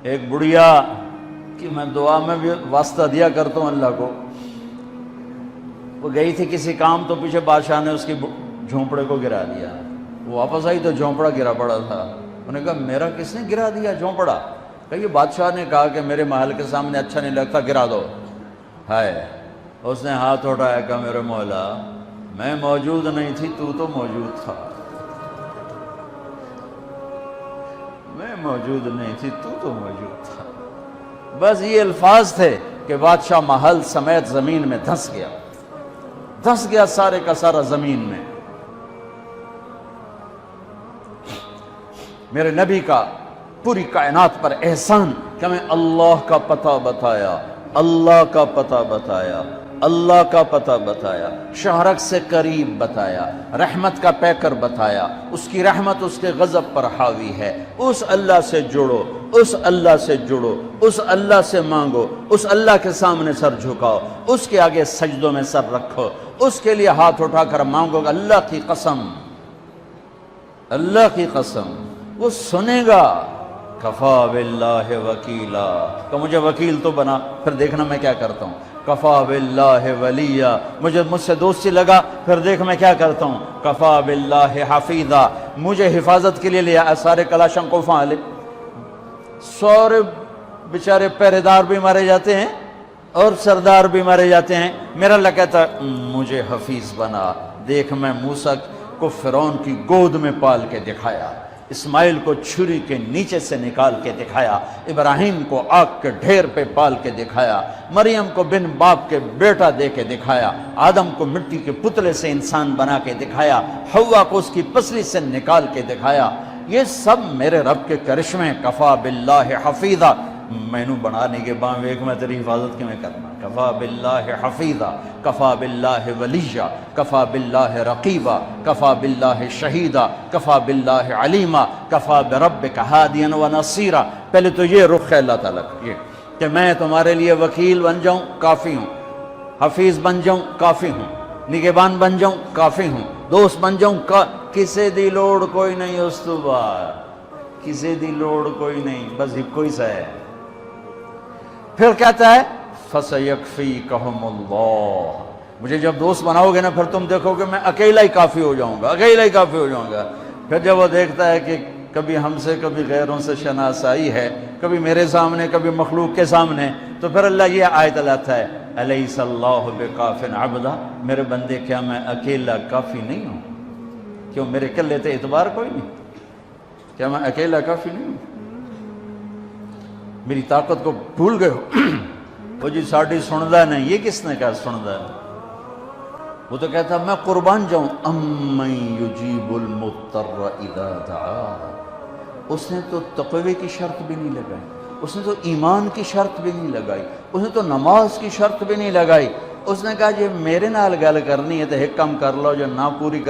ایک بڑھیا کہ میں دعا میں بھی واسطہ دیا کرتا ہوں اللہ کو، وہ گئی تھی کسی کام تو پیچھے بادشاہ نے اس کی جھونپڑے کو گرا دیا، وہ واپس آئی تو جھونپڑا گرا پڑا تھا۔ انہوں نے کہا میرا کس نے گرا دیا جھونپڑا؟ کہ یہ بادشاہ نے کہا کہ میرے محل کے سامنے اچھا نہیں لگتا، گرا دو۔ ہائے، اس نے ہاتھ اٹھایا، کہا میرے مولا میں موجود نہیں تھی، تو موجود تھا، میں موجود نہیں تھی، تو موجود تھا۔ بس یہ الفاظ تھے کہ بادشاہ محل سمیت زمین میں دھنس گیا سارے کا سارا زمین میں۔ میرے نبی کا پوری کائنات پر احسان کہ میں اللہ کا پتہ بتایا، اللہ کا پتہ بتایا، اللہ کا پتہ بتایا، شہرک سے قریب بتایا، رحمت کا پیکر بتایا، اس کی رحمت اس کے غضب پر حاوی ہے، اس اللہ سے جڑو، اس اللہ سے جڑو، اس اللہ سے مانگو، اس اللہ کے سامنے سر جھکاؤ، اس کے آگے سجدوں میں سر رکھو، اس کے لیے ہاتھ اٹھا کر مانگو، اللہ کی قسم، اللہ کی قسم وہ سنے گا۔ کفا باللہ وکیلا، کہ مجھے وکیل تو بنا، پھر دیکھنا میں کیا کرتا ہوں۔ کفا باللہ ولیہ، مجھ سے دوستی لگا، پھر دیکھ میں کیا کرتا ہوں۔ کفا باللہ حفیظا، مجھے حفاظت کے لیے لیا، سارے کلاشن کو فعال، سورے بیچارے پہرے دار بھی مارے جاتے ہیں اور سردار بھی مارے جاتے ہیں، میرا اللہ کہتا مجھے حفیظ بنا۔ دیکھ میں موسیٰ کو فرعون کی گود میں پال کے دکھایا، اسماعیل کو چھری کے نیچے سے نکال کے دکھایا، ابراہیم کو آگ کے ڈھیر پہ پال کے دکھایا، مریم کو بن باپ کے بیٹا دے کے دکھایا، آدم کو مٹی کے پتلے سے انسان بنا کے دکھایا، حوا کو اس کی پسلی سے نکال کے دکھایا۔ یہ سب میرے رب کے کرشمے۔ کفا باللہ حفیظا، میں نو بنانے کے بعد ایک میں تیری حفاظت کی میں کرنا۔ کفا باللہ حفیظا، کفا باللہ ولیہ، کفا باللہ رقیبا، کفا باللہ شہیدا، کفا باللہ علیما، کفا بربک ہادیا و نصیرا۔ پہلے تو یہ رخ ہے اللہ تعالیٰ کا، یہ کہ میں تمہارے لیے وکیل بن جاؤں، کافی ہوں، حفیظ بن جاؤں، کافی ہوں، نگہبان بن جاؤں، کافی ہوں، دوست بن جاؤں، کسے دی لوڑ کوئی نہیں، اس تو بعد کسے دی لوڑ کوئی نہیں، بس کوئی سا ہے۔ پھر کہتا ہے فَسَيَكْفِيكَهُمُ اللَّهُ، مجھے جب دوست بناؤ گے نا پھر تم دیکھو کہ میں اکیلا ہی کافی ہو جاؤں گا، اکیلا ہی کافی ہو جاؤں گا۔ پھر جب وہ دیکھتا ہے کہ کبھی ہم سے کبھی غیروں سے شناسائی ہے، کبھی میرے سامنے کبھی مخلوق کے سامنے، تو پھر اللہ یہ آیت لاتا ہے أَلَيْسَ اللَّهُ بِكَافٍ عَبْدًا، میرے بندے کیا میں اکیلا کافی نہیں ہوں؟ کیوں میرے کلے تے اعتبار کوئی نہیں؟ کیا میں اکیلا کافی نہیں ہوں؟ میری طاقت کو بھول گئے ہو؟ وہ جی ساڑھی سندا نہیں، یہ کس نے کہا سندا ہے؟ وہ تو کہتا میں قربان جاؤں، امن یجیب المضطر اذا دعا۔ اس نے تو تقوی کی شرط بھی نہیں لگائی، اس نے تو ایمان کی شرط بھی نہیں لگائی، اس نے تو نماز کی شرط بھی نہیں لگائی۔ اس نے کہا جی میرے نال گل کرنی ہے تو ایک کام کر لو، جو نہ پوری